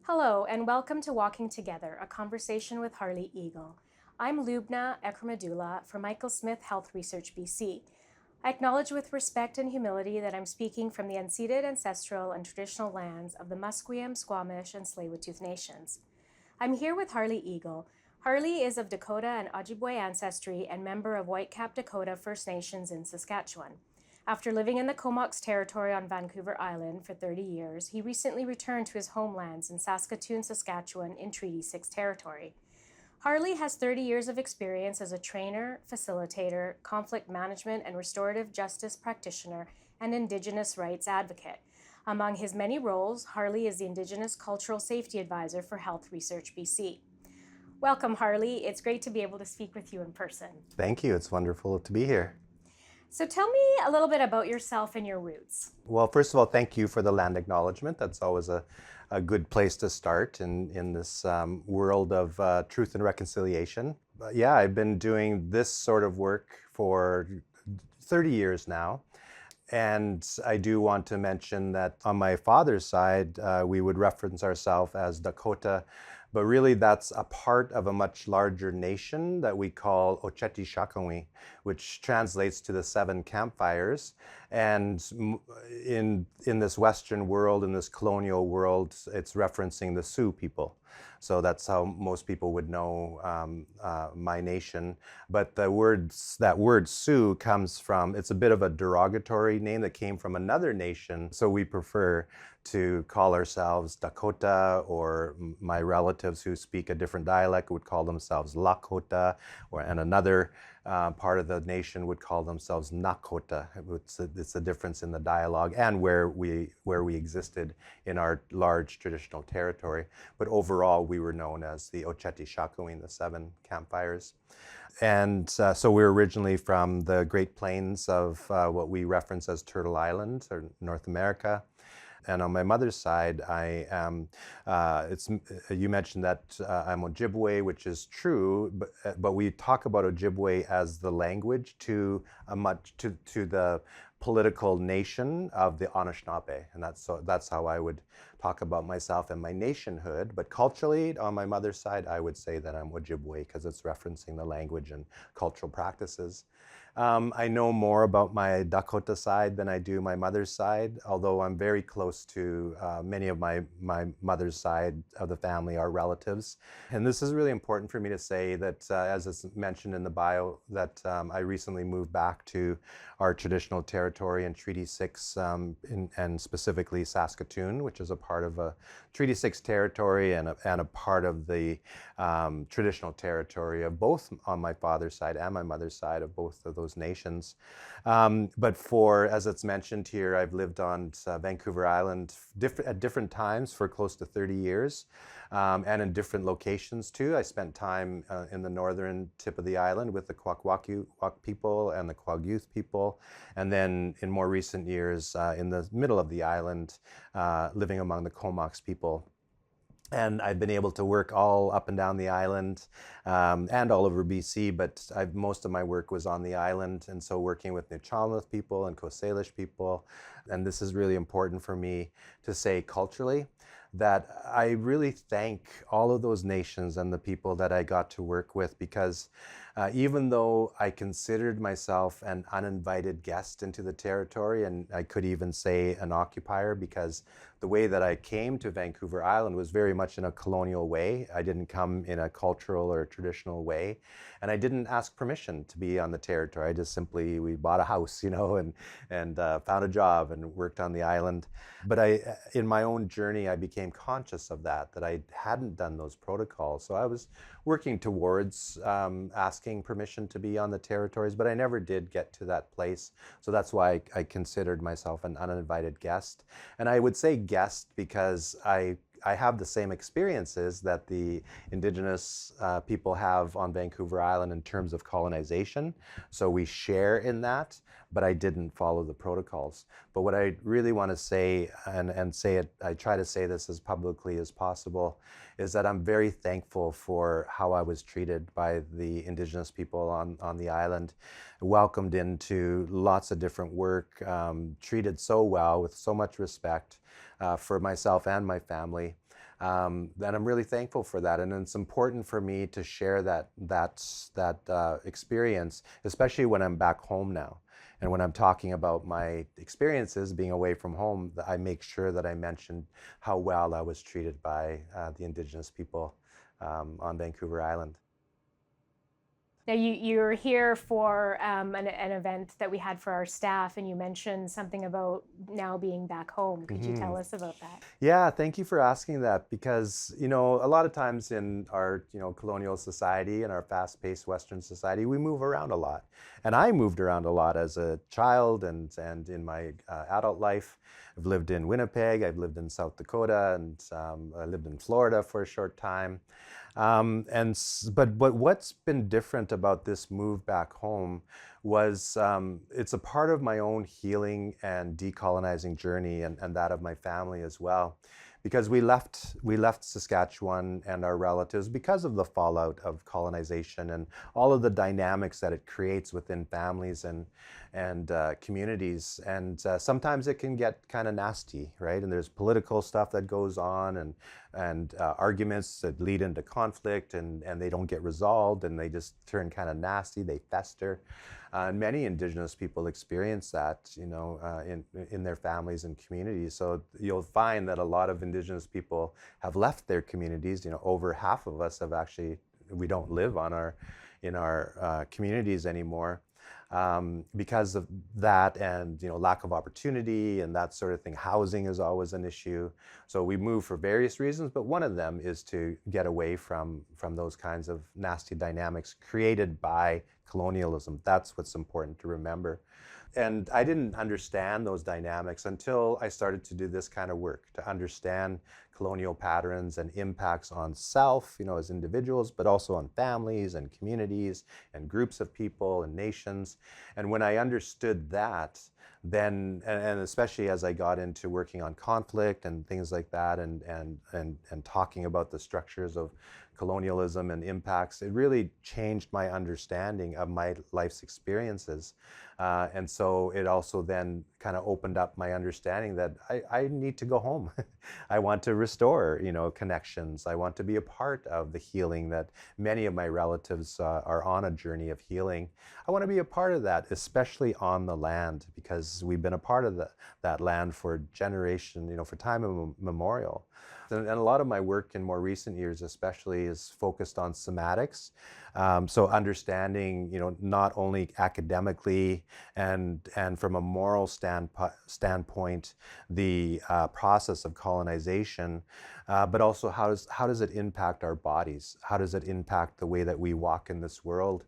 Hello, and welcome to Walking Together, a conversation with Harley Eagle. I'm Lubna Ekramadula for Michael Smith Health Research BC. I acknowledge with respect and humility that I'm speaking from the unceded ancestral and traditional lands of the Musqueam, Squamish, and Tsleil-Waututh nations. I'm here with Harley Eagle. Harley is of Dakota and Ojibwe ancestry and member of Whitecap Dakota First Nations in Saskatchewan. After living in the Comox territory on Vancouver Island for 30 years, he recently returned to his homelands in Saskatoon, Saskatchewan in Treaty 6 territory. Harley has 30 years of experience as a trainer, facilitator, conflict management and restorative justice practitioner, and Indigenous rights advocate. Among his many roles, Harley is the Indigenous Cultural Safety Advisor for Health Research BC. Welcome, Harley. It's great to be able to speak with you in person. Thank you. It's wonderful to be here. So tell me a little bit about yourself and your roots. Well, first of all, thank you for the land acknowledgement. That's always a good place to start in this world of truth and reconciliation. But yeah, I've been doing this sort of work for 30 years now. And I do want to mention that on my father's side, we would reference ourselves as Dakota, but really that's a part of a much larger nation that we call Oceti-Sakowin, which translates to the seven campfires. And in this Western world, in this colonial world, it's referencing the Sioux people. So that's how most people would know my nation. But that word Sioux comes from, it's a bit of a derogatory name that came from another nation. So we prefer to call ourselves Dakota, or my relatives who speak a different dialect would call themselves Lakota, and another part of the nation would call themselves Nakota. It's a difference in the dialogue and where we existed in our large traditional territory. But overall, we were known as the Oceti-Sakowin, the seven campfires. And so we're originally from the Great Plains of what we reference as Turtle Island, or North America. And on my mother's side, I am, you mentioned that I'm Ojibwe, which is true, but we talk about Ojibwe as the language to the political nation of the Anishinaabe. And that's how I would talk about myself and my nationhood. But culturally, on my mother's side, I would say that I'm Ojibwe because it's referencing the language and cultural practices. I know more about my Dakota side than I do my mother's side, although I'm very close to many of my mother's side of the family are relatives. And this is really important for me to say that, as is mentioned in the bio, that I recently moved back to our traditional territory in Treaty 6, and specifically Saskatoon, which is a part of a Treaty 6 territory and a part of the traditional territory of both on my father's side and my mother's side of both of those nations. But as it's mentioned here, I've lived on Vancouver Island at different times for close to 30 years, and in different locations too. I spent time in the northern tip of the island with the Kwakwaka'wakw people and the Kwakiutl people, and then in more recent years in the middle of the island, living among the Comox people. And I've been able to work all up and down the island and all over BC, but most of my work was on the island, and so working with Nuu-chah-nulth people and Coast Salish people. And this is really important for me to say culturally, that I really thank all of those nations and the people that I got to work with, because even though I considered myself an uninvited guest into the territory, and I could even say an occupier, because the way that I came to Vancouver Island was very much in a colonial way. I didn't come in a cultural or traditional way, and I didn't ask permission to be on the territory. I just simply, we bought a house, and found a job and worked on the island. But in my own journey, I became conscious of that I hadn't done those protocols. So I was working towards asking permission to be on the territories, but I never did get to that place. So that's why I considered myself an uninvited guest. And I would say guest because I have the same experiences that the Indigenous people have on Vancouver Island in terms of colonization. So we share in that, but I didn't follow the protocols. But what I really want to say, and say it, I try to say this as publicly as possible, is that I'm very thankful for how I was treated by the Indigenous people on the island, welcomed into lots of different work, treated so well with so much respect for myself and my family. And I'm really thankful for that. And it's important for me to share that experience, especially when I'm back home now. And when I'm talking about my experiences being away from home, I make sure that I mention how well I was treated by the Indigenous people on Vancouver Island. Now, you're here for an event that we had for our staff, and you mentioned something about now being back home. Could you tell us about that? Yeah, thank you for asking that because, a lot of times in our, colonial society and our fast-paced Western society, we move around a lot. And I moved around a lot as a child and in my adult life. I've lived in Winnipeg, I've lived in South Dakota, and I lived in Florida for a short time. But what's been different about this move back home was it's a part of my own healing and decolonizing journey and that of my family as well. Because we left Saskatchewan and our relatives because of the fallout of colonization and all of the dynamics that it creates within families and communities. And sometimes it can get kind of nasty, right? And there's political stuff that goes on and arguments that lead into conflict and they don't get resolved and they just turn kind of nasty, they fester. And many Indigenous people experience that, in their families and communities. So you'll find that a lot of Indigenous people have left their communities. Over half of us have actually, we don't live in our communities anymore. Because of that and lack of opportunity and that sort of thing. Housing is always an issue. So we move for various reasons, but one of them is to get away from those kinds of nasty dynamics created by colonialism. That's what's important to remember. And I didn't understand those dynamics until I started to do this kind of work, to understand colonial patterns and impacts on self, as individuals, but also on families and communities and groups of people and nations. And when I understood that, then, and especially as I got into working on conflict and things like that and talking about the structures of colonialism and impacts, it really changed my understanding of my life's experiences. And so it also then kind of opened up my understanding that I need to go home. I want to restore, connections. I want to be a part of the healing that many of my relatives are on a journey of healing. I want to be a part of that, especially on the land, because we've been a part of that land for generation, for time immemorial. And a lot of my work in more recent years especially is focused on somatics. So understanding, not only academically and from a moral standpoint, the process of colonization, but also how does it impact our bodies? How does it impact the way that we walk in this world?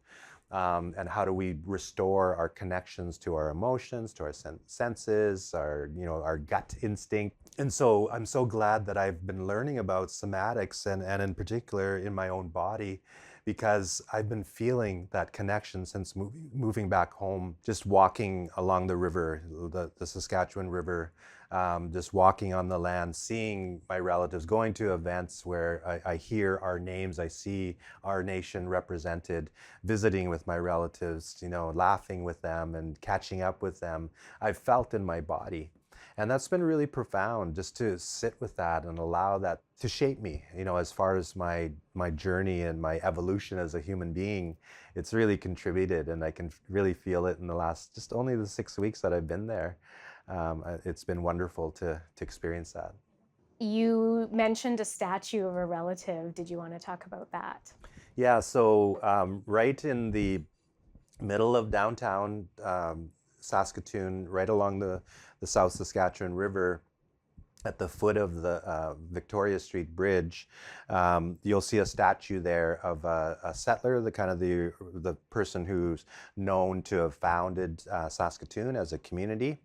And how do we restore our connections to our emotions, to our senses, our gut instinct? And so I'm so glad that I've been learning about somatics and in particular in my own body, because I've been feeling that connection since moving back home, just walking along the river, the Saskatchewan River, just walking on the land, seeing my relatives, going to events where I hear our names, I see our nation represented, visiting with my relatives, laughing with them and catching up with them. I've felt in my body. And that's been really profound, just to sit with that and allow that to shape me, as far as my journey and my evolution as a human being. It's really contributed, and I can really feel it in the last, just only the 6 weeks that I've been there. It's been wonderful to experience that. You mentioned a statue of a relative. Did you want to talk about that? Yeah, so right in the middle of downtown Saskatoon, right along the South Saskatchewan River, at the foot of the Victoria Street Bridge, you'll see a statue there of a settler, the person who's known to have founded Saskatoon as a community.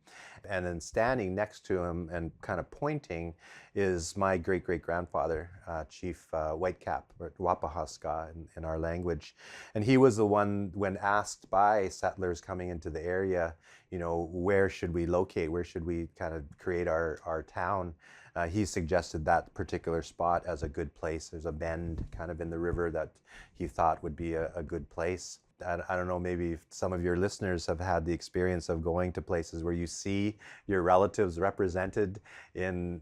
And then standing next to him and kind of pointing is my great-great-grandfather, Chief Whitecap, or Wapahaska in our language. And he was the one, when asked by settlers coming into the area, where should we locate, where should we kind of create our town, he suggested that particular spot as a good place. There's a bend kind of in the river that he thought would be a good place. I don't know, maybe some of your listeners have had the experience of going to places where you see your relatives represented in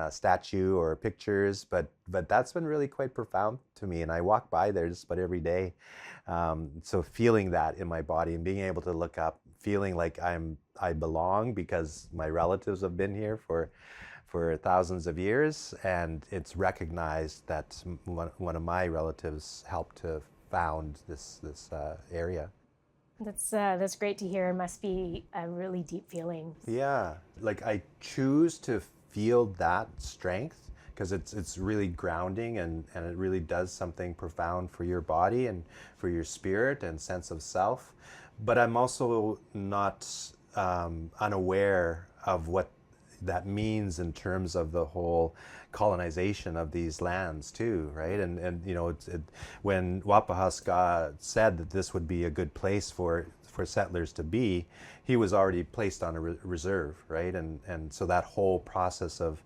statue or pictures, but that's been really quite profound to me, and I walk by there just about every day. So feeling that in my body and being able to look up, feeling like I belong because my relatives have been here for thousands of years, and it's recognized that one of my relatives helped to found this area. That's great to hear. It must be a really deep feeling. Yeah, like I choose to feel that strength because it's really grounding, and it really does something profound for your body and for your spirit and sense of self. But I'm also not unaware of what that means in terms of the whole colonization of these lands too, right? And you know, when Wapahaska said that this would be a good place for settlers to be, he was already placed on a reserve, right? And so that whole process of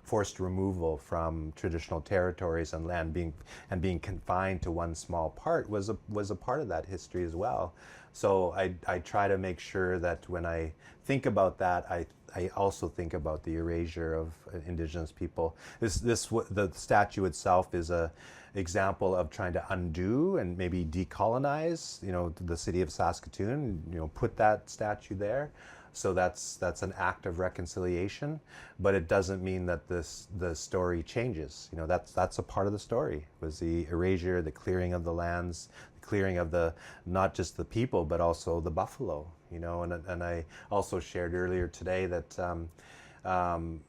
forced removal from traditional territories and land being confined to one small part was a part of that history as well. So I try to make sure that when I think about that, I also think about the erasure of Indigenous people. The statue itself is a example of trying to undo and maybe decolonize, you know, the city of Saskatoon, you know, put that statue there. So that's an act of reconciliation, but it doesn't mean that the story changes. You know, that's a part of the story, was the erasure, the clearing of the lands, the clearing of not just the people, but also the buffalo. You know, and I also shared earlier today that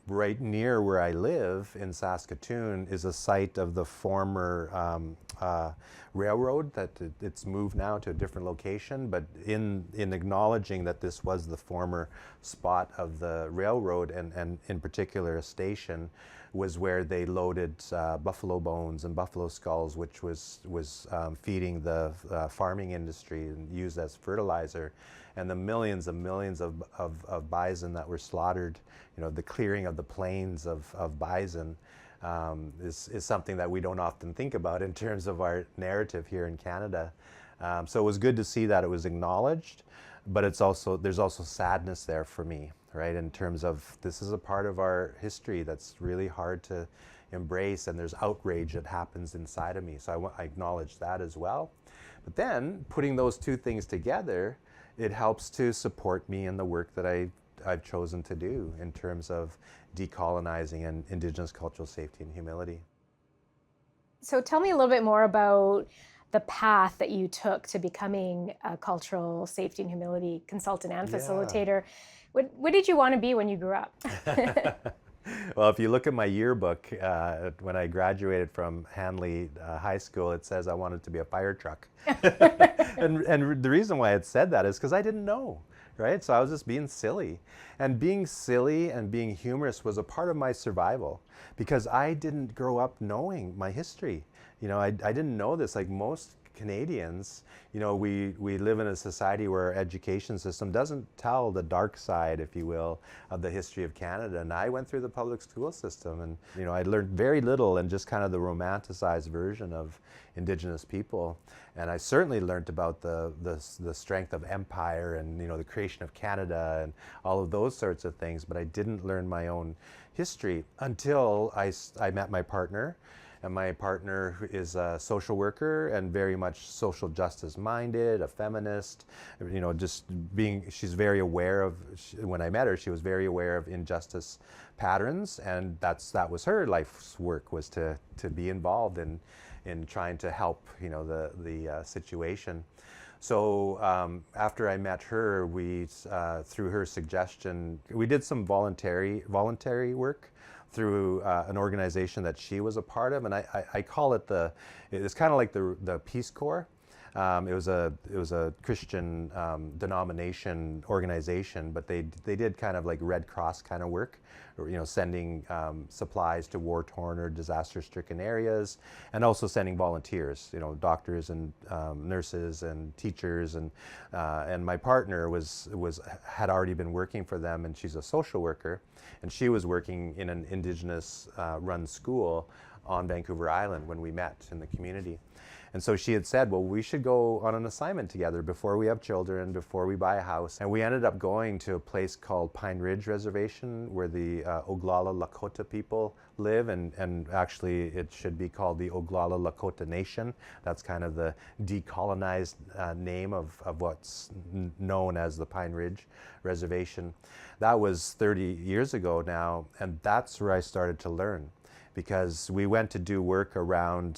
right near where I live in Saskatoon is a site of the former railroad that it's moved now to a different location, but in acknowledging that this was the former spot of the railroad, and in particular a station, was where they loaded buffalo bones and buffalo skulls, which was feeding the farming industry and used as fertilizer. And the millions and millions of bison that were slaughtered, you know, the clearing of the plains of bison is something that we don't often think about in terms of our narrative here in Canada. So it was good to see that it was acknowledged, but there's also sadness there for me, right? In terms of this is a part of our history that's really hard to embrace, and there's outrage that happens inside of me. So I acknowledge that as well. But then putting those two things together, it helps to support me in the work that I've chosen to do in terms of decolonizing and Indigenous cultural safety and humility. So tell me a little bit more about the path that you took to becoming a cultural safety and humility consultant and facilitator. What did you want to be when you grew up? Well, if you look at my yearbook, when I graduated from Hanley High School, it says I wanted to be a fire truck. and the reason why it said that is because I didn't know, right? So I was just being silly. And being silly and being humorous was a part of my survival, because I didn't grow up knowing my history. You know, I didn't know this. Like most Canadians, you know, we live in a society where our education system doesn't tell the dark side, if you will, of the history of Canada. And I went through the public school system, and, you know, I learned very little and just kind of the romanticized version of Indigenous people. And I certainly learned about the strength of empire and, you know, the creation of Canada and all of those sorts of things. But I didn't learn my own history until I met my partner. And my partner is a social worker and very much social justice minded, a feminist, you know, she's very aware of, when I met her, she was very aware of injustice patterns, and that was her life's work, was to be involved in trying to help, you know, the situation. So after I met her, we, through her suggestion, we did some voluntary work through an organization that she was a part of, and I call it it's kind of like the Peace Corps. It was a Christian denomination organization, but they did kind of like Red Cross kind of work, you know, sending supplies to war-torn or disaster-stricken areas, and also sending volunteers, you know, doctors and nurses and teachers, and my partner had already been working for them, and she's a social worker, and she was working in an Indigenous run school on Vancouver Island when we met in the community. And so she had said, well, we should go on an assignment together before we have children, before we buy a house. And we ended up going to a place called Pine Ridge Reservation where the Oglala Lakota people live. And actually, it should be called the Oglala Lakota Nation. That's kind of the decolonized name of what's known as the Pine Ridge Reservation. That was 30 years ago now, and that's where I started to learn, because we went to do work around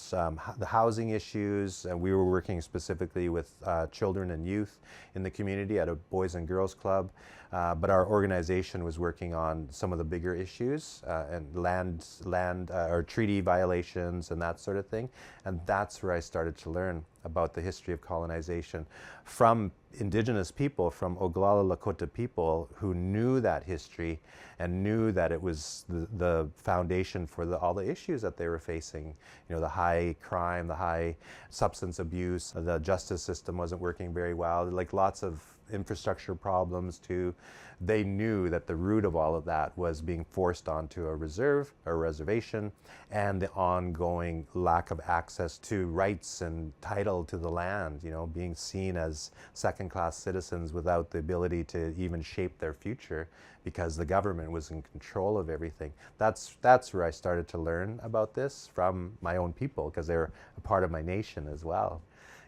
the housing issues, and we were working specifically with children and youth in the community at a Boys and Girls Club. But our organization was working on some of the bigger issues and land or treaty violations and that sort of thing. And that's where I started to learn about the history of colonization from Indigenous people, from Oglala Lakota people who knew that history and knew that it was the foundation for all the issues that they were facing. You know, the high crime, the high substance abuse, the justice system wasn't working very well, like lots of infrastructure problems too. They knew that the root of all of that was being forced onto a reserve or reservation, and the ongoing lack of access to rights and title to the land, you know, being seen as second-class citizens without the ability to even shape their future because the government was in control of everything. That's where I started to learn about this from my own people, because they're a part of my nation as well.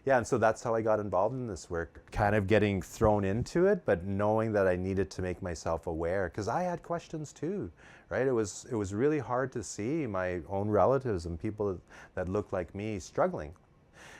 Yeah, and so that's how I got involved in this work, kind of getting thrown into it, but knowing that I needed to make myself aware, because I had questions too, right? It was really hard to see my own relatives and people that looked like me struggling.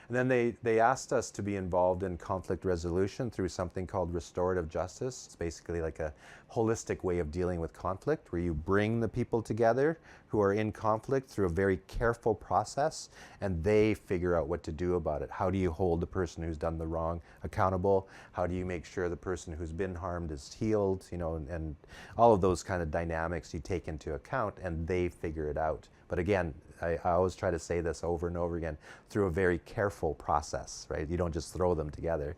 And then they asked us to be involved in conflict resolution through something called restorative justice. It's basically like a holistic way of dealing with conflict, where you bring the people together who are in conflict through a very careful process, and they figure out what to do about it. How do you hold the person who's done the wrong accountable? How do you make sure the person who's been harmed is healed? You know, and all of those kind of dynamics you take into account, and they figure it out. But again, I always try to say this over and over again, through a very careful process, right? You don't just throw them together.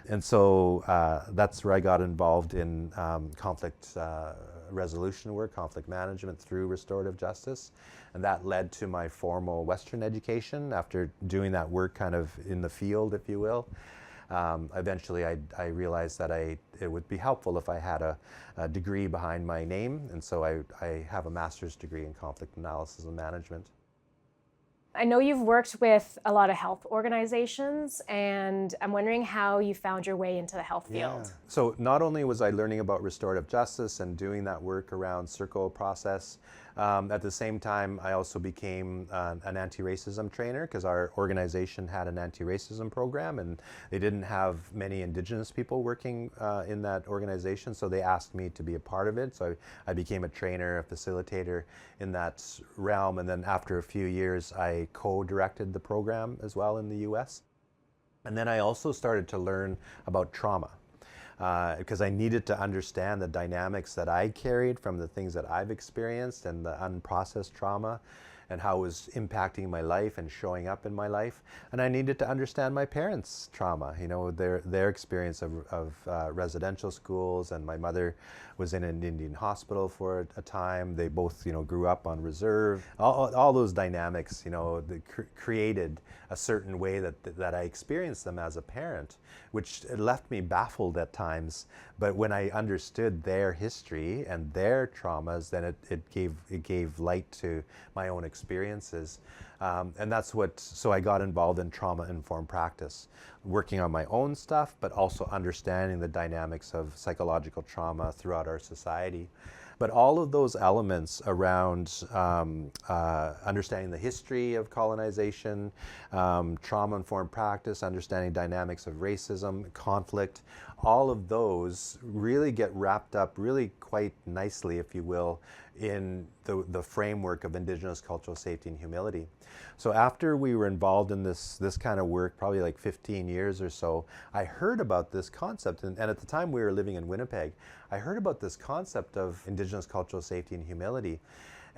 And so that's where I got involved in conflict resolution work, conflict management through restorative justice. And that led to my formal Western education after doing that work kind of in the field, if you will. Eventually, I realized that it would be helpful if I had a degree behind my name, and so I have a master's degree in conflict analysis and management. I know you've worked with a lot of health organizations, and I'm wondering how you found your way into the health field. Yeah. So not only was I learning about restorative justice and doing that work around CIRCO process, at the same time I also became an anti-racism trainer, because our organization had an anti-racism program and they didn't have many Indigenous people working in that organization, so they asked me to be a part of it. So I became a trainer, a facilitator in that realm, and then after a few years I co-directed the program as well in the US. And then I also started to learn about trauma, because I needed to understand the dynamics that I carried from the things that I've experienced and the unprocessed trauma and how it was impacting my life and showing up in my life. And I needed to understand my parents' trauma, you know, their experience of residential schools, and my mother was in an Indian hospital for a time. They both, you know, grew up on reserve. All those dynamics, you know, created a certain way that I experienced them as a parent, which left me baffled at times. But when I understood their history and their traumas, then it gave light to my own experiences. And so I got involved in trauma-informed practice, working on my own stuff, but also understanding the dynamics of psychological trauma throughout our society. But all of those elements around understanding the history of colonization, trauma-informed practice, understanding dynamics of racism, conflict, all of those really get wrapped up really quite nicely, if you will, in the framework of Indigenous cultural safety and humility. So after we were involved in this kind of work, probably like 15 years or so, I heard about this concept, and at the time we were living in Winnipeg, I heard about this concept of Indigenous cultural safety and humility.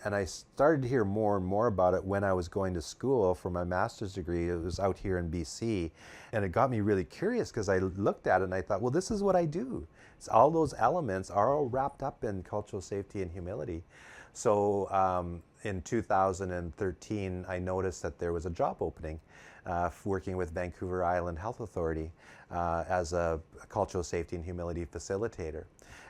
And I started to hear more and more about it when I was going to school for my master's degree. It was out here in BC. And it got me really curious, because I looked at it and I thought, well, this is what I do. All those elements are all wrapped up in cultural safety and humility. So in 2013, I noticed that there was a job opening working with Vancouver Island Health Authority as a cultural safety and humility facilitator.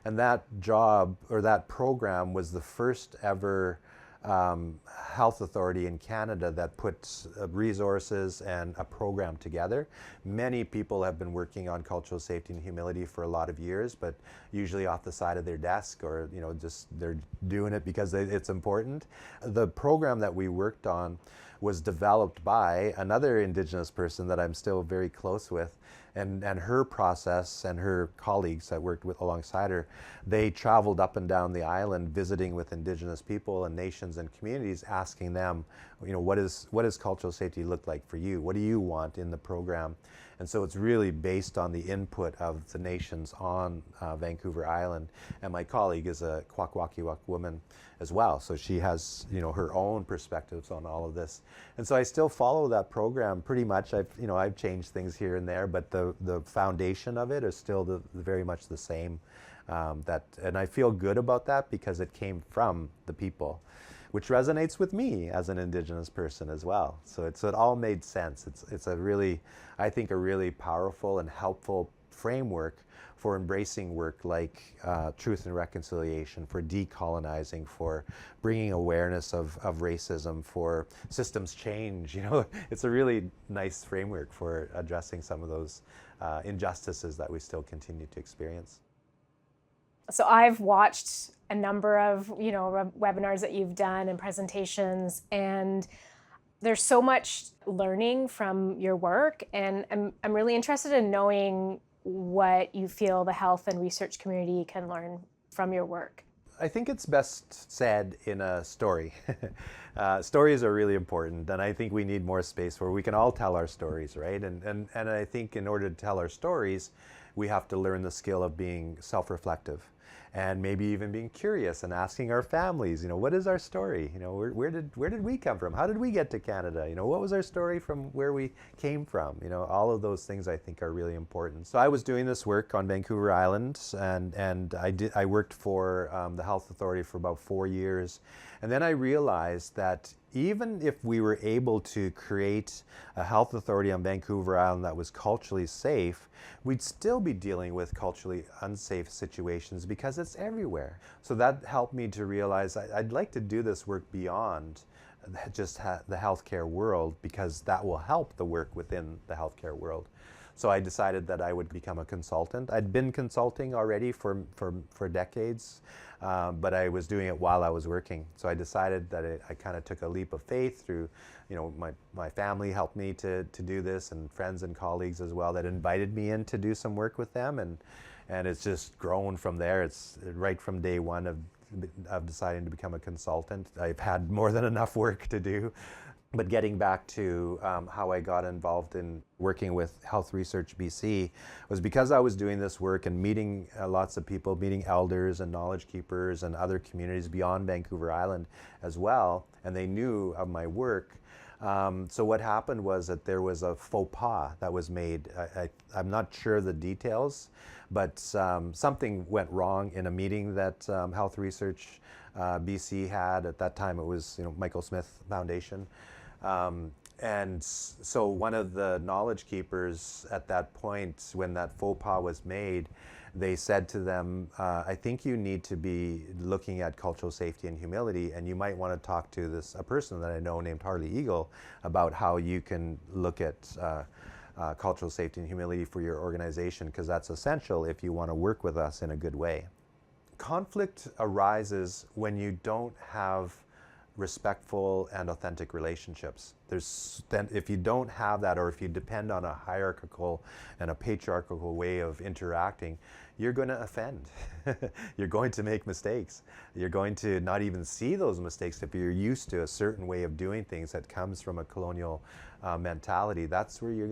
And that job, or that program, was the first ever health authority in Canada that puts resources and a program together. Many people have been working on cultural safety and humility for a lot of years, but usually off the side of their desk, or just they're doing it because it's important. The program that we worked on was developed by another Indigenous person that I'm still very close with, and her process, and her colleagues that worked with alongside her, they traveled up and down the island visiting with Indigenous people and nations and communities, asking them, what does cultural safety look like for you? What do you want in the program? And so it's really based on the input of the nations on Vancouver Island. And my colleague is a Kwakwaka'wakw woman as well, so she has her own perspectives on all of this. And so I still follow that program pretty much. I've changed things here and there, but the foundation of it is still very much the same. And I feel good about that because it came from the people, which resonates with me as an Indigenous person as well. So it all made sense. It's a really, I think, a really powerful and helpful framework for embracing work like truth and reconciliation, for decolonizing, for bringing awareness of racism, for systems change. It's a really nice framework for addressing some of those injustices that we still continue to experience. So I've watched a number of, webinars that you've done and presentations, and there's so much learning from your work, and I'm really interested in knowing what you feel the health and research community can learn from your work. I think it's best said in a story. Stories are really important, and I think we need more space where we can all tell our stories, right? And I think in order to tell our stories, we have to learn the skill of being self-reflective, and maybe even being curious and asking our families, what is our story? Where did we come from? How did we get to Canada? What was our story from where we came from? All of those things I think are really important. So I was doing this work on Vancouver Island, and I worked for the health authority for about 4 years. And then I realized that even if we were able to create a health authority on Vancouver Island that was culturally safe, we'd still be dealing with culturally unsafe situations because it's everywhere. So that helped me to realize I'd like to do this work beyond just the healthcare world, because that will help the work within the healthcare world. So I decided that I would become a consultant. I'd been consulting already for decades, but I was doing it while I was working. So I decided that I kind of took a leap of faith through, my family helped me to do this, and friends and colleagues as well that invited me in to do some work with them, and it's just grown from there. It's right from day one of deciding to become a consultant. I've had more than enough work to do. But getting back to how I got involved in working with Health Research BC was because I was doing this work and meeting lots of people, meeting elders and knowledge keepers and other communities beyond Vancouver Island as well, and they knew of my work. So what happened was that there was a faux pas that was made. I'm not sure the details, but something went wrong in a meeting that Health Research BC had. At that time it was Michael Smith Foundation. And so one of the knowledge keepers at that point, when that faux pas was made, they said to them, I think you need to be looking at cultural safety and humility, and you might want to talk to a person that I know named Harley Eagle about how you can look at cultural safety and humility for your organization, because that's essential if you want to work with us in a good way. Conflict arises when you don't have respectful and authentic relationships. If you don't have that, or if you depend on a hierarchical and a patriarchal way of interacting, you're going to offend. You're going to make mistakes. You're going to not even see those mistakes if you're used to a certain way of doing things that comes from a colonial mentality. That's where you're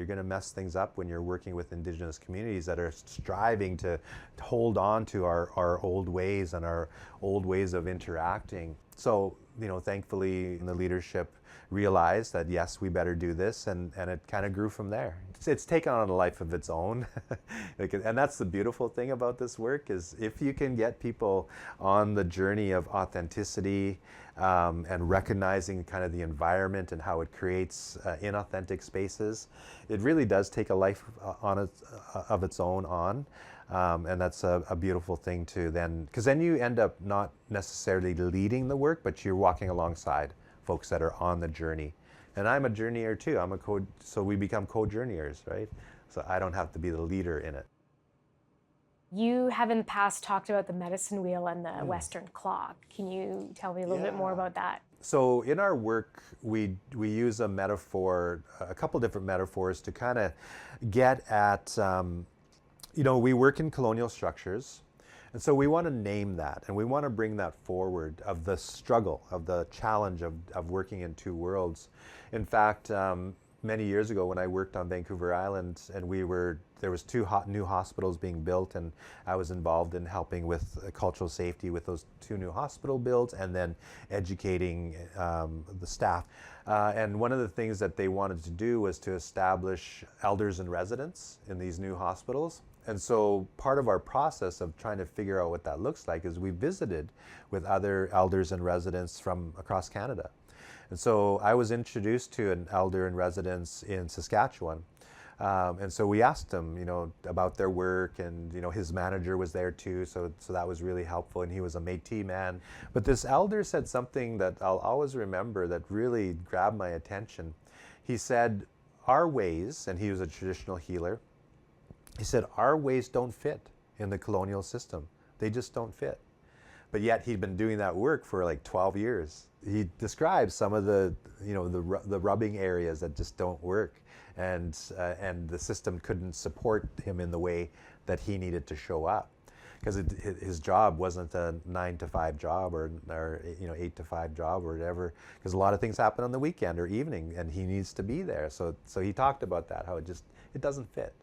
gonna mess things up when you're working with Indigenous communities that are striving to hold on to our old ways and our old ways of interacting. So, thankfully the leadership realized that yes, we better do this, and it kind of grew from there. It's taken on a life of its own. And that's the beautiful thing about this work, is if you can get people on the journey of authenticity, and recognizing kind of the environment and how it creates inauthentic spaces, it really does take a life of its own on. And that's a beautiful thing to then, because then you end up not necessarily leading the work, but you're walking alongside folks that are on the journey. And I'm a journeyer too. So we become co-journeyers, right? So I don't have to be the leader in it. You have in the past talked about the medicine wheel and the Western clock. Can you tell me a little bit more about that? So in our work, we use a metaphor, a couple different metaphors to kind of get at, we work in colonial structures. And so we want to name that, and we want to bring that forward, of the struggle, of the challenge of working in two worlds. In fact, many years ago when I worked on Vancouver Island, and there was two new hospitals being built, and I was involved in helping with cultural safety with those two new hospital builds, and then educating the staff. And one of the things that they wanted to do was to establish elders and residents in these new hospitals. And so part of our process of trying to figure out what that looks like is we visited with other elders and residents from across Canada. And so I was introduced to an elder in residence in Saskatchewan. And so we asked him, about their work, and, his manager was there too. So that was really helpful, and he was a Métis man. But this elder said something that I'll always remember that really grabbed my attention. He said, our ways, and he was a traditional healer, he said, our ways don't fit in the colonial system. They just don't fit. But yet he'd been doing that work for like 12 years. He describes some of the rubbing areas that just don't work, and the system couldn't support him in the way that he needed to show up, because his job wasn't a 9-to-5 job or 8-to-5 job or whatever, because a lot of things happen on the weekend or evening, and he needs to be there. So he talked about that, how it doesn't fit.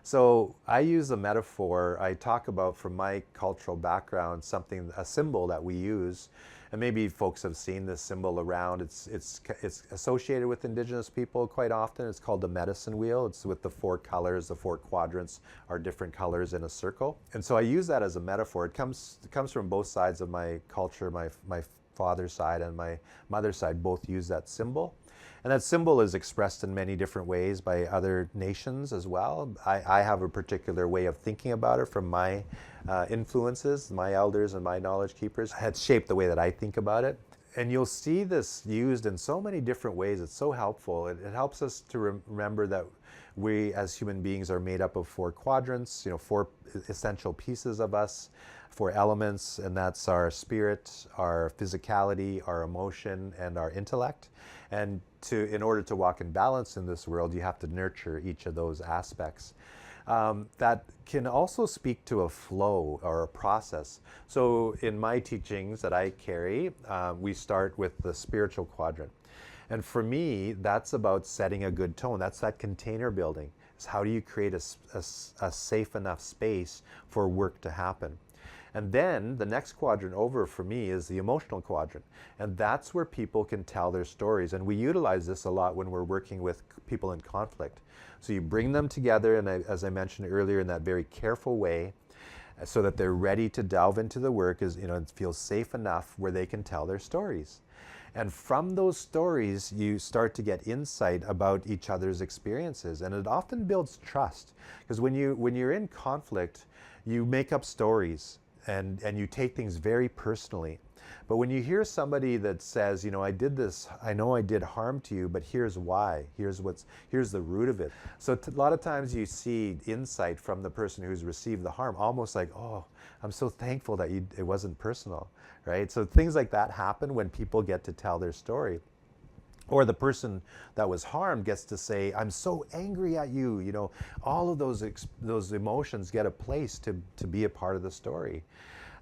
So I use a metaphor. I talk about, from my cultural background, a symbol that we use, and maybe folks have seen this symbol around. It's associated with Indigenous people quite often. It's called the medicine wheel. It's with the 4 colors. The 4 quadrants are different colors in a circle. And so I use that as a metaphor. It comes from both sides of my culture. My father's side and my mother's side both use that symbol. And that symbol is expressed in many different ways by other nations as well. I have a particular way of thinking about it from my influences. My elders and my knowledge keepers had shaped the way that I think about it. And you'll see this used in so many different ways. It's so helpful. It helps us to remember that we as human beings are made up of 4 quadrants, 4 essential pieces of us, 4 elements, and that's our spirit, our physicality, our emotion, and our intellect. And in order to walk in balance in this world, you have to nurture each of those aspects. That can also speak to a flow or a process. So in my teachings that I carry, we start with the spiritual quadrant. And for me, that's about setting a good tone. That's that container building. It's how do you create a safe enough space for work to happen. And then the next quadrant over for me is the emotional quadrant. And that's where people can tell their stories. And we utilize this a lot when we're working with people in conflict. So you bring them together, and as I mentioned earlier, in that very careful way, so that they're ready to delve into the work, and feel safe enough where they can tell their stories. And from those stories, you start to get insight about each other's experiences. And it often builds trust. Because when you're in conflict, you make up stories. And you take things very personally. But when you hear somebody that says, I did this, I know I did harm to you, but here's why, here's the root of it. So a lot of times you see insight from the person who's received the harm, almost like, oh, I'm so thankful that it wasn't personal, right? So things like that happen when people get to tell their story. Or the person that was harmed gets to say, I'm so angry at you. All of those emotions get a place to be a part of the story.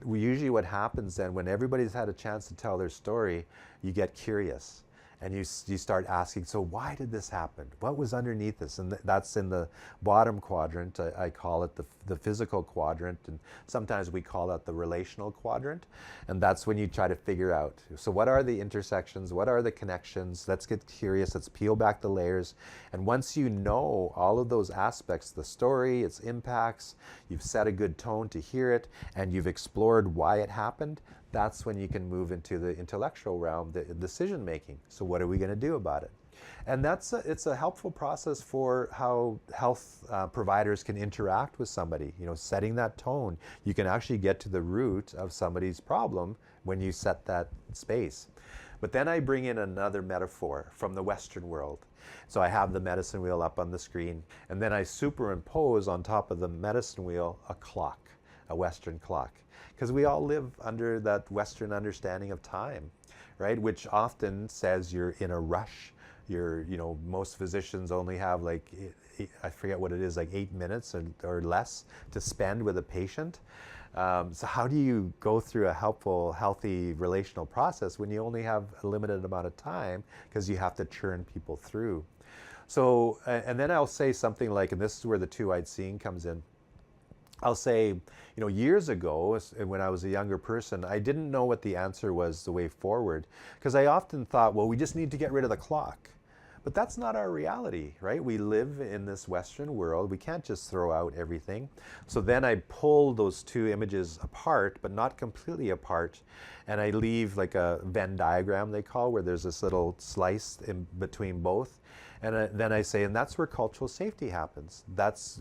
Usually what happens then, when everybody's had a chance to tell their story, you get curious. And you start asking, so why did this happen? What was underneath this? And that's in the bottom quadrant. I call it the physical quadrant, and sometimes we call that the relational quadrant. And that's when you try to figure out, so what are the intersections? What are the connections? Let's get curious. Let's peel back the layers. And once you know all of those aspects, the story, its impacts, you've set a good tone to hear it, and you've explored why it happened, that's when you can move into the intellectual realm, the decision making. So what are we going to do about it? And it's a helpful process for how health providers can interact with somebody. Setting that tone, you can actually get to the root of somebody's problem when you set that space. But then I bring in another metaphor from the Western world. So I have the medicine wheel up on the screen, and then I superimpose on top of the medicine wheel a clock, a Western clock. Because we all live under that Western understanding of time, right? Which often says you're in a rush. Most physicians only have I forget what it is, like 8 minutes or less to spend with a patient. So how do you go through a helpful, healthy relational process when you only have a limited amount of time because you have to churn people through? So, and then I'll say something like, and this is where the two-eyed seeing comes in. I'll say, years ago, when I was a younger person, I didn't know what the answer was the way forward, because I often thought, well, we just need to get rid of the clock. But that's not our reality, right? We live in this Western world. We can't just throw out everything. So then I pull those two images apart, but not completely apart. And I leave like a Venn diagram, they call, where there's this little slice in between both. And then I say, and that's where cultural safety happens.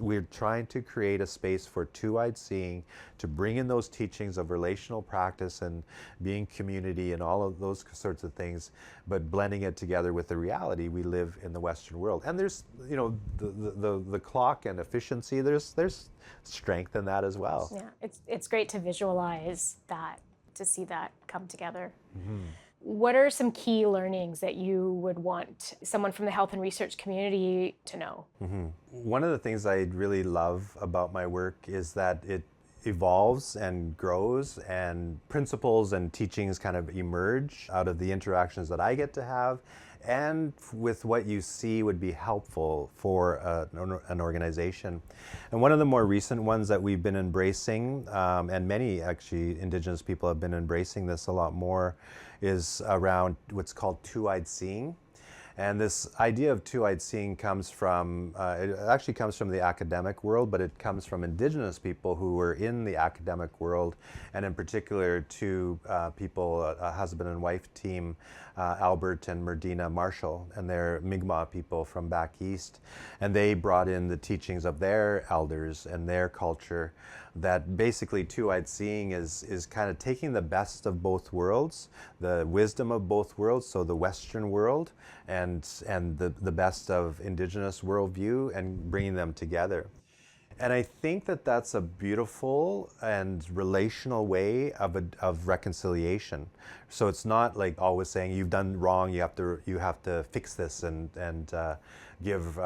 We're trying to create a space for two-eyed seeing, to bring in those teachings of relational practice and being community and all of those sorts of things, but blending it together with the reality we live in the Western world. And there's, the clock and efficiency, there's strength in that as well. Yeah, it's great to visualize that, to see that come together. Mm-hmm. What are some key learnings that you would want someone from the health and research community to know? Mm-hmm. One of the things I really love about my work is that it evolves and grows, and principles and teachings kind of emerge out of the interactions that I get to have, and with what you see would be helpful for an organization. And one of the more recent ones that we've been embracing, and many actually Indigenous people have been embracing this a lot more, is around what's called two-eyed seeing. And this idea of two-eyed seeing comes from, it actually comes from the academic world, but it comes from Indigenous people who were in the academic world, and in particular two people, a husband and wife team, Albert and Merdina Marshall, and they're Mi'kmaq people from back east. And they brought in the teachings of their elders and their culture, that basically two-eyed seeing is kind of taking the best of both worlds, the wisdom of both worlds, so the Western world and the best of Indigenous worldview, and bringing them together. And I think that that's a beautiful and relational way of reconciliation. So it's not like always saying you've done wrong, you have to fix this and give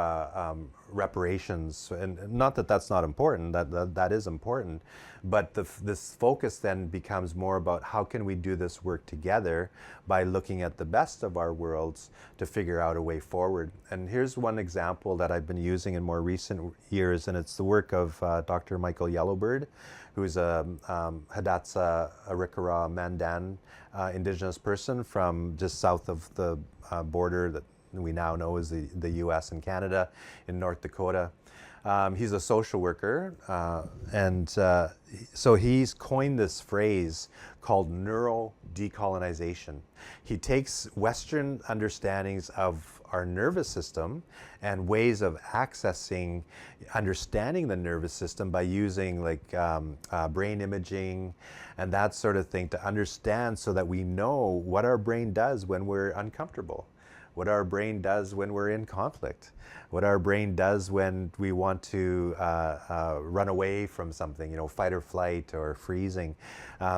reparations. And not that that's not important, that is important. But this focus then becomes more about how can we do this work together by looking at the best of our worlds to figure out a way forward. And here's one example that I've been using in more recent years, and it's the work of Dr. Michael Yellowbird, who's a Hidatsa Arikara Mandan Indigenous person from just south of the border that we now know as the US and Canada in North Dakota. He's a social worker, and so he's coined this phrase called neuro-decolonization. He takes Western understandings of our nervous system and ways of accessing, understanding the nervous system by using brain imaging and that sort of thing to understand, so that we know what our brain does when we're uncomfortable. what our brain does when we're in conflict, what our brain does when we want to run away from something, fight or flight or freezing.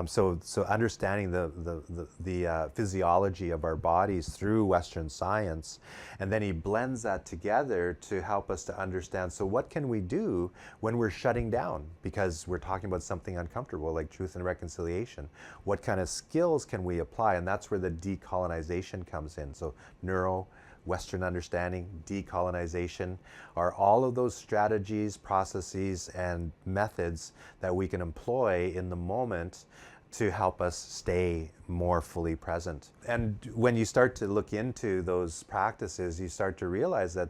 So understanding the physiology of our bodies through Western science, and then he blends that together to help us to understand, so what can we do when we're shutting down because we're talking about something uncomfortable like truth and reconciliation? What kind of skills can we apply? And that's where the decolonization comes in. So Western understanding, decolonization are all of those strategies, processes, and methods that we can employ in the moment to help us stay more fully present. And when you start to look into those practices, you start to realize that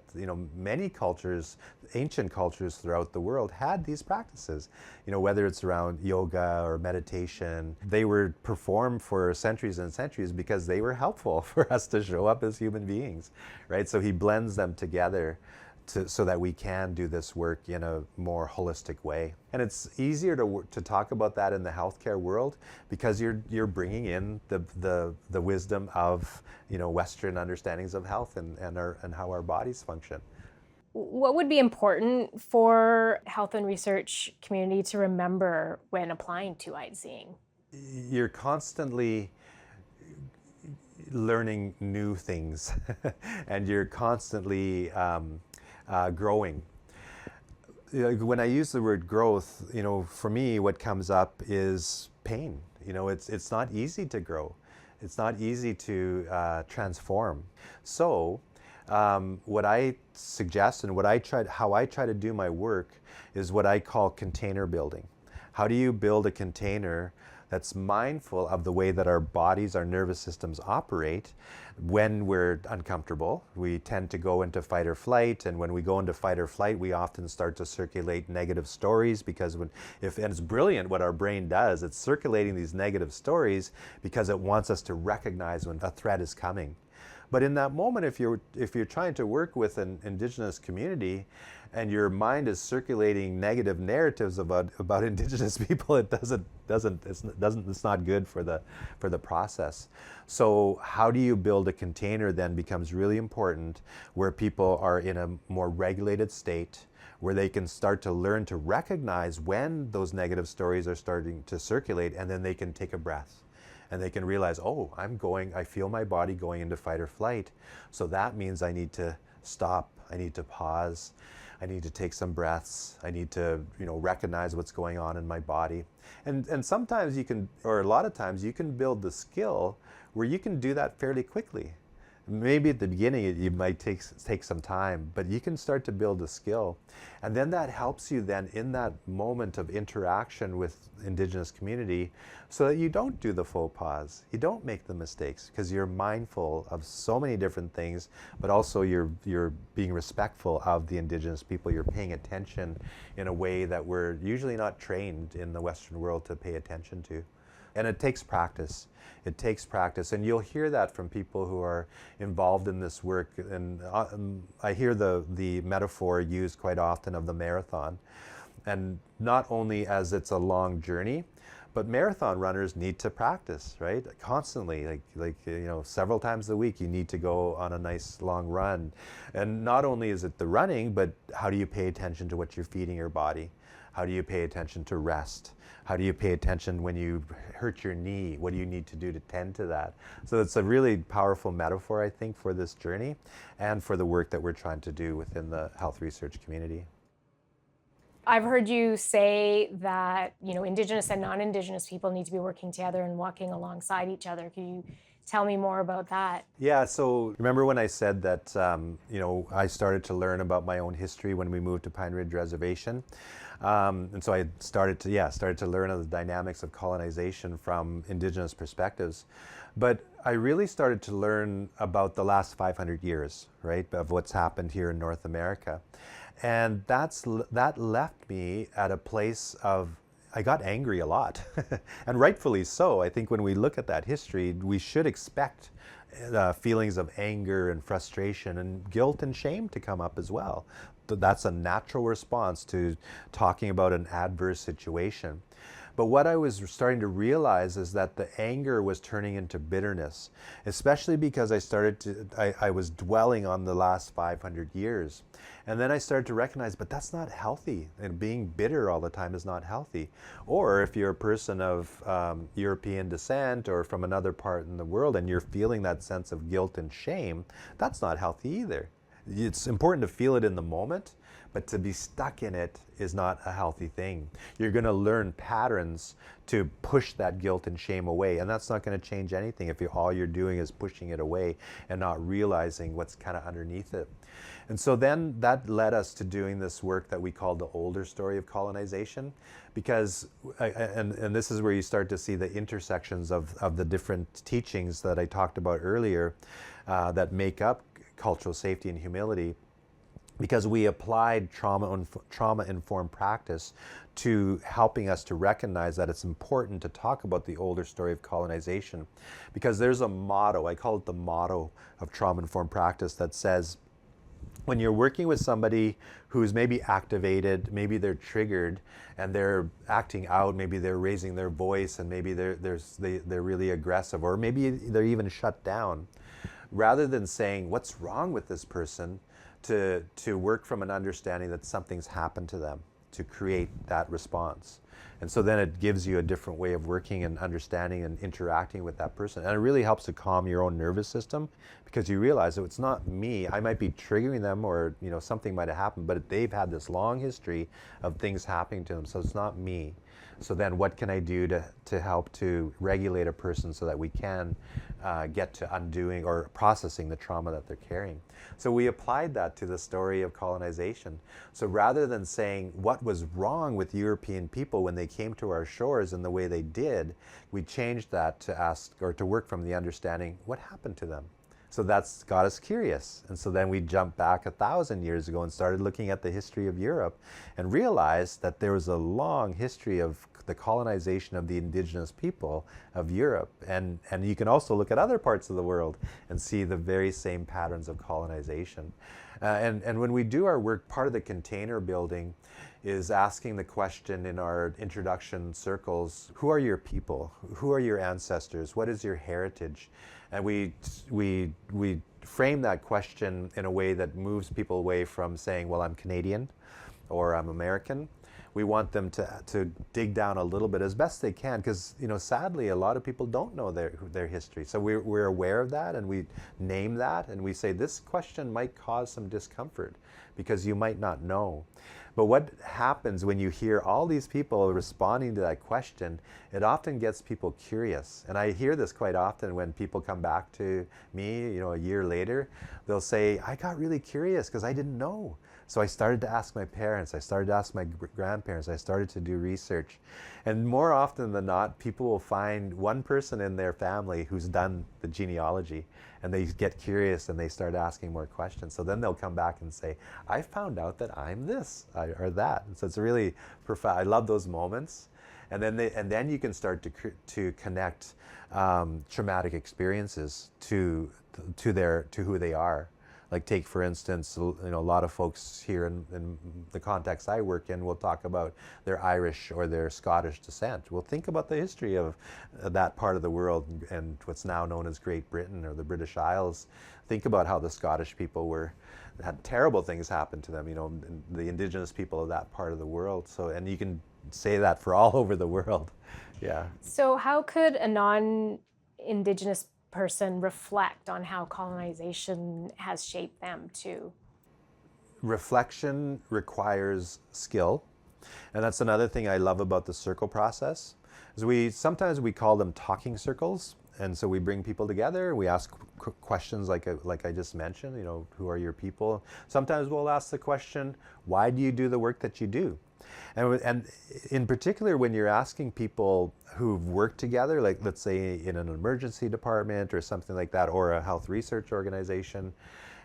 many cultures, ancient cultures throughout the world had these practices. Whether it's around yoga or meditation, they were performed for centuries and centuries because they were helpful for us to show up as human beings, right? So he blends them together so that we can do this work in a more holistic way. And it's easier to talk about that in the healthcare world because you're bringing in the wisdom of Western understandings of health and how our bodies function. What would be important for health and research community to remember when applying two-eyed seeing? You're constantly learning new things and you're constantly growing. When I use the word growth, for me, what comes up is pain. It's not easy to grow. It's not easy to transform. So what I suggest and how I try to do my work is what I call container building. How do you build a container that's mindful of the way that our bodies, our nervous systems operate when we're uncomfortable? We tend to go into fight or flight, and when we go into fight or flight, we often start to circulate negative stories because and it's brilliant what our brain does. It's circulating these negative stories because it wants us to recognize when a threat is coming. But in that moment, if you're trying to work with an Indigenous community and your mind is circulating negative narratives about Indigenous people, it's not good for the process. So how do you build a container then becomes really important, where people are in a more regulated state, where they can start to learn to recognize when those negative stories are starting to circulate, and then they can take a breath. And they can realize, oh, I feel my body going into fight or flight. So that means I need to stop, I need to pause, I need to take some breaths, I need to recognize what's going on in my body. And sometimes or a lot of times you can build the skill where you can do that fairly quickly. Maybe at the beginning it might take some time, but you can start to build a skill. And then that helps you then in that moment of interaction with Indigenous community so that you don't do the faux pas, you don't make the mistakes, because you're mindful of so many different things, but also you're being respectful of the Indigenous people. You're paying attention in a way that we're usually not trained in the Western world to pay attention to. And it takes practice. It takes practice. And you'll hear that from people who are involved in this work. And I hear the metaphor used quite often of the marathon. And not only as it's a long journey, but marathon runners need to practice, right? Constantly, like several times a week, you need to go on a nice long run. And not only is it the running, but how do you pay attention to what you're feeding your body? How do you pay attention to rest? How do you pay attention when you hurt your knee? What do you need to do to tend to that? So it's a really powerful metaphor, I think, for this journey and for the work that we're trying to do within the health research community. I've heard you say that, Indigenous and non-Indigenous people need to be working together and walking alongside each other. Can you tell me more about that? Yeah, so remember when I said that, I started to learn about my own history when we moved to Pine Ridge Reservation. And so I started to learn of the dynamics of colonization from Indigenous perspectives. But I really started to learn about the last 500 years, right, of what's happened here in North America. And that left me at a place of, I got angry a lot, and rightfully so. I think when we look at that history, we should expect feelings of anger and frustration and guilt and shame to come up as well. That's a natural response to talking about an adverse situation. But what I was starting to realize is that the anger was turning into bitterness, especially because I was dwelling on the last 500 years. And then I started to recognize, but that's not healthy. And being bitter all the time is not healthy. Or if you're a person of European descent or from another part in the world and you're feeling that sense of guilt and shame, that's not healthy either. It's important to feel it in the moment, but to be stuck in it is not a healthy thing. You're going to learn patterns to push that guilt and shame away, and that's not going to change anything if all you're doing is pushing it away and not realizing what's kind of underneath it. And so then that led us to doing this work that we call the older story of colonization, because, and this is where you start to see the intersections of the different teachings that I talked about earlier that make up cultural safety and humility, because we applied trauma-informed practice to helping us to recognize that it's important to talk about the older story of colonization, because there's a motto, I call it the motto of trauma-informed practice, that says, when you're working with somebody who's maybe activated, maybe they're triggered and they're acting out, maybe they're raising their voice, and maybe they're really aggressive, or maybe they're even shut down, rather than saying, what's wrong with this person, to work from an understanding that something's happened to them to create that response. And so then it gives you a different way of working and understanding and interacting with that person. And it really helps to calm your own nervous system, because you realize that it's not me. I might be triggering them, or something might have happened, but they've had this long history of things happening to them, so it's not me. So then what can I do to help to regulate a person so that we can get to undoing or processing the trauma that they're carrying? So we applied that to the story of colonization. So rather than saying what was wrong with European people when they came to our shores and the way they did, we changed that to ask, or to work from the understanding, what happened to them? So that's got us curious. And so then we jumped back 1,000 years ago and started looking at the history of Europe and realized that there was a long history of the colonization of the indigenous people of Europe. And you can also look at other parts of the world and see the very same patterns of colonization. And when we do our work, part of the container building is asking the question in our introduction circles, who are your people? Who are your ancestors? What is your heritage? And we frame that question in a way that moves people away from saying, well, I'm Canadian or I'm American. We want them to dig down a little bit as best they can, because sadly a lot of people don't know their history. So we're aware of that, and we name that, and we say this question might cause some discomfort because you might not know. But what happens when you hear all these people responding to that question, it often gets people curious. And I hear this quite often when people come back to me, a year later, they'll say, I got really curious because I didn't know. So I started to ask my parents, I started to ask my grandparents, I started to do research. And more often than not, people will find one person in their family who's done the genealogy, and they get curious and they start asking more questions. So then they'll come back and say, I found out that I'm this or that. And so it's really profound. I love those moments. And then you can start to connect traumatic experiences to who they are. Like take, for instance, a lot of folks here in the context I work in will talk about their Irish or their Scottish descent. Well, think about the history of that part of the world and what's now known as Great Britain or the British Isles. Think about how the Scottish people had terrible things happen to them, the indigenous people of that part of the world. So, and you can say that for all over the world. Yeah. So how could a non-Indigenous person reflect on how colonization has shaped them too? Reflection requires skill, and that's another thing I love about the circle process. Is sometimes we call them talking circles, and so we bring people together. We ask questions like I just mentioned. Who are your people? Sometimes we'll ask the question, why do you do the work that you do? And in particular, when you're asking people who've worked together, like let's say in an emergency department or something like that, or a health research organization,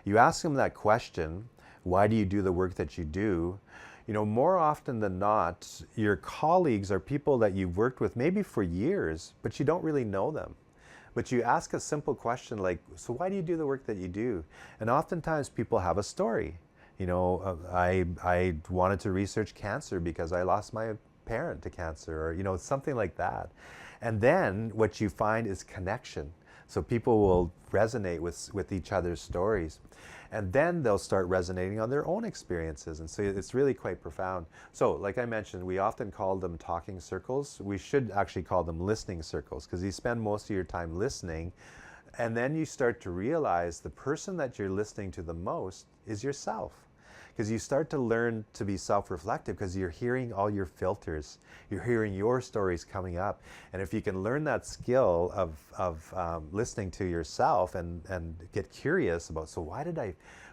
you ask them that question, why do you do the work that you do? More often than not, your colleagues are people that you've worked with maybe for years, but you don't really know them. But you ask a simple question like, so why do you do the work that you do? And oftentimes people have a story. I wanted to research cancer because I lost my parent to cancer, or something like that. And then what you find is connection. So people will resonate with each other's stories. And then they'll start resonating on their own experiences. And so it's really quite profound. So like I mentioned, we often call them talking circles. We should actually call them listening circles, because you spend most of your time listening. And then you start to realize the person that you're listening to the most is yourself. Because you start to learn to be self-reflective, because you're hearing all your filters. You're hearing your stories coming up. And if you can learn that skill of listening to yourself and get curious about, so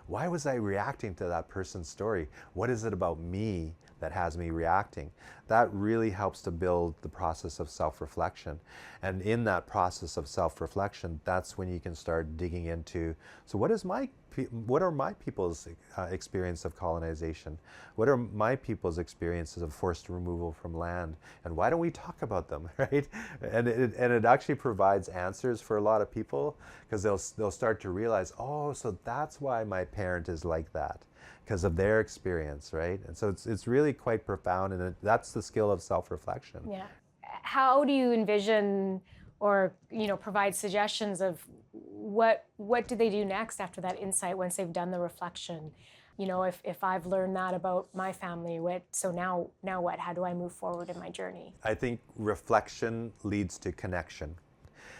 why was I reacting to that person's story? What is it about me that has me reacting? That really helps to build the process of self-reflection. And in that process of self-reflection, that's when you can start digging into, so what are my people's experience of colonization? What are my people's experiences of forced removal from land? And why don't we talk about them, right? And it actually provides answers for a lot of people, because they'll start to realize, oh, so that's why my parent is like that, because of their experience, right? And so it's really quite profound, and that's the skill of self-reflection. Yeah. How do you envision or provide suggestions of what do they do next after that insight, once they've done the reflection? If I've learned that about my family, so now what? How do I move forward in my journey? I think reflection leads to connection,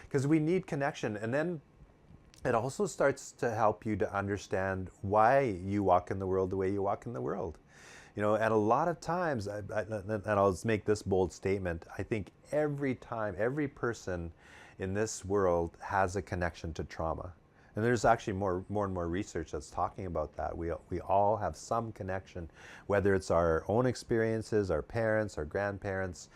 because we need connection. And then it also starts to help you to understand why you walk in the world the way you walk in the world. And a lot of times, and I'll make this bold statement, I think every person in this world has a connection to trauma. And there's actually more and more research that's talking about that. We all have some connection, whether it's our own experiences, our parents, our grandparents,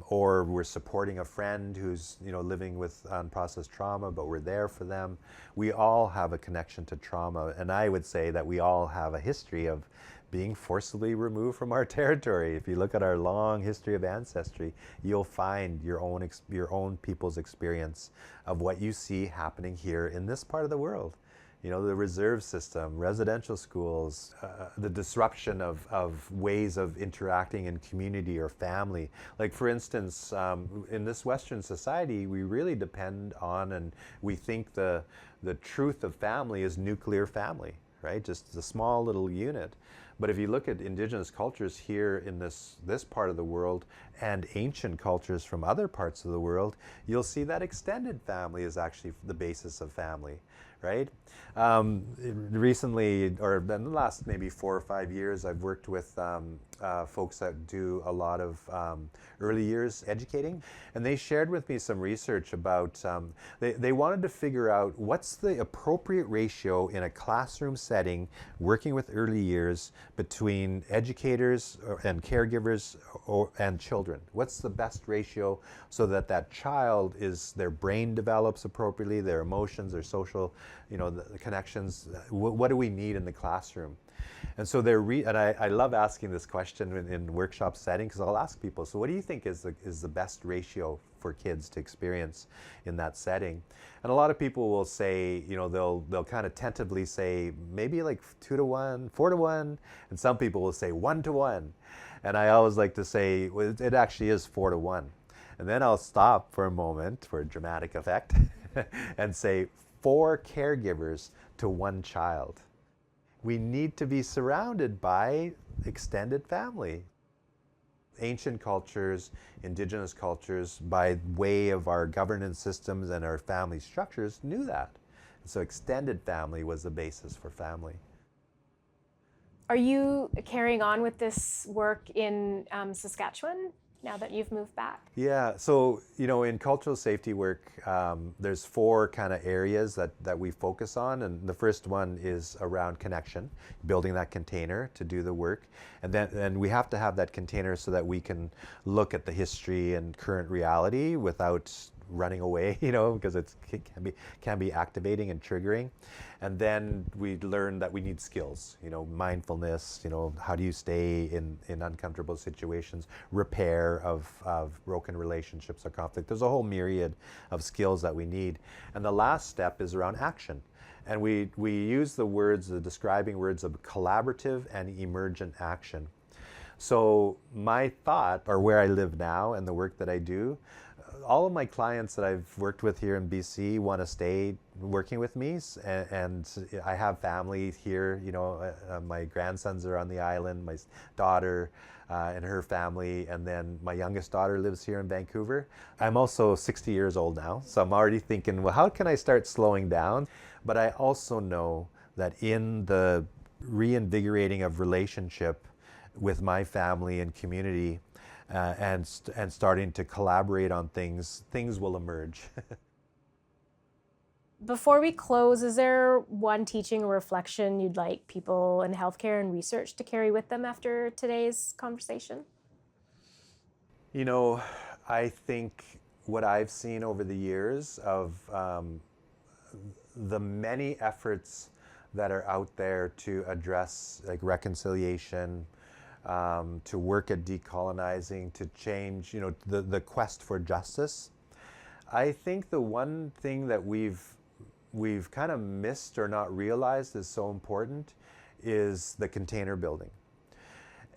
or we're supporting a friend who's living with unprocessed trauma, but we're there for them. We all have a connection to trauma, and I would say that we all have a history of being forcibly removed from our territory. If you look at our long history of ancestry, you'll find your own people's experience of what you see happening here in this part of the world. The reserve system, residential schools, the disruption of ways of interacting in community or family. Like, for instance, in this Western society, we really depend on, and we think the truth of family is nuclear family, right? Just a small little unit. But if you look at indigenous cultures here in this part of the world, and ancient cultures from other parts of the world, you'll see that extended family is actually the basis of family, right? Recently, or in the last maybe 4 or 5 years, I've worked with folks that do a lot of early years educating, and they shared with me some research about, they wanted to figure out what's the appropriate ratio in a classroom setting working with early years between educators and caregivers and children. What's the best ratio so that child their brain develops appropriately, their emotions, their social, the connections. What do we need in the classroom? And so and I love asking this question in workshop setting, because I'll ask people, so what do you think is the best ratio for kids to experience in that setting? And a lot of people will say, they'll kind of tentatively say maybe like 2 to 1, 4 to 1, and some people will say 1 to 1. And I always like to say, well, it actually is 4 to 1. And then I'll stop for a moment for a dramatic effect and say 4 caregivers to 1 child. We need to be surrounded by extended family. Ancient cultures, indigenous cultures, by way of our governance systems and our family structures, knew that. So extended family was the basis for family. Are you carrying on with this work in Saskatchewan now that you've moved back? Yeah, so in cultural safety work, there's 4 kind of areas that we focus on, and the first one is around connection, building that container to do the work, and then we have to have that container so that we can look at the history and current reality without running away, because it can be activating and triggering. And then we learn that we need skills, mindfulness, how do you stay in uncomfortable situations, repair of broken relationships or conflict. There's a whole myriad of skills that we need. And the last step is around action. And we use the describing words of collaborative and emergent action. So my thought, or where I live now and the work that I do, all of my clients that I've worked with here in BC want to stay working with me, and I have family here. My grandsons are on the island, my daughter and her family, and then my youngest daughter lives here in Vancouver. I'm also 60 years old now, so I'm already thinking, well, how can I start slowing down? But I also know that in the reinvigorating of relationship with my family and community, and starting to collaborate on things will emerge. Before we close, is there one teaching or reflection you'd like people in healthcare and research to carry with them after today's conversation? I think what I've seen over the years of the many efforts that are out there to address like reconciliation, to work at decolonizing, to change, the quest for justice. I think the one thing that we've kind of missed or not realized is so important is the container building.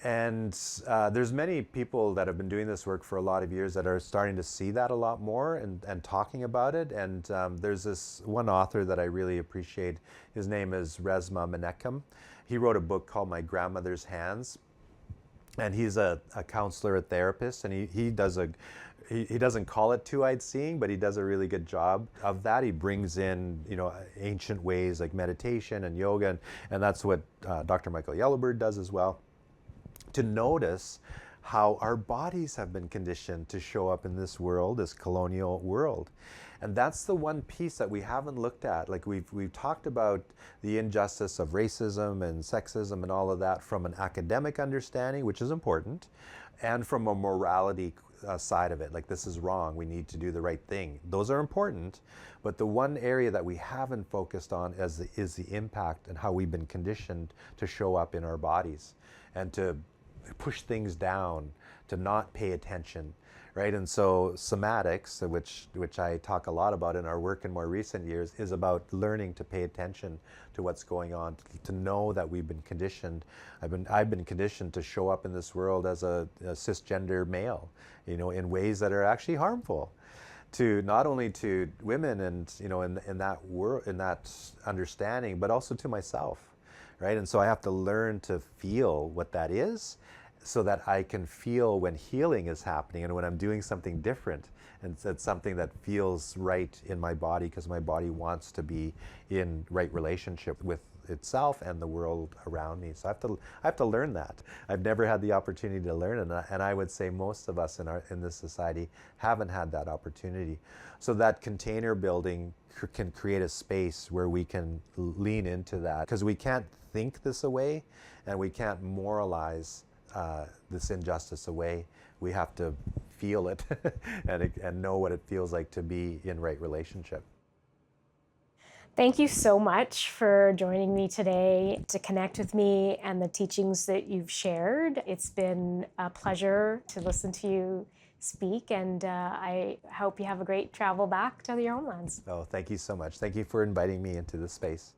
And there's many people that have been doing this work for a lot of years that are starting to see that a lot more and talking about it. And there's this one author that I really appreciate. His name is Resmaa Menakem. He wrote a book called My Grandmother's Hands. And he's a counselor, a therapist, and he doesn't call it two-eyed seeing, but he does a really good job of that. He brings in, ancient ways like meditation and yoga, and that's what Dr. Michael Yellowbird does as well, to notice how our bodies have been conditioned to show up in this world, this colonial world. And that's the one piece that we haven't looked at. Like we've talked about the injustice of racism and sexism and all of that from an academic understanding, which is important, and from a morality side of it. Like, this is wrong, we need to do the right thing. Those are important, but the one area that we haven't focused on is the impact and how we've been conditioned to show up in our bodies and to push things down, to not pay attention, right? And so somatics, which I talk a lot about in our work in more recent years, is about learning to pay attention to what's going on, to know that we've been conditioned. I've been conditioned to show up in this world as a cisgender male, in ways that are actually harmful to not only to women and in that world, in that understanding, but also to myself. Right? And so I have to learn to feel what that is so that I can feel when healing is happening and when I'm doing something different, and it's something that feels right in my body because my body wants to be in right relationship with itself and the world around me. So I have to learn that. I've never had the opportunity to learn it, and I would say most of us in this society haven't had that opportunity. So that container building can create a space where we can lean into that, because we can't think this away and we can't moralize this injustice away. We have to feel it and know what it feels like to be in right relationship. Thank you so much for joining me today to connect with me and the teachings that you've shared. It's been a pleasure to listen to you speak, and I hope you have a great travel back to your homelands. Oh, thank you so much. Thank you for inviting me into this space.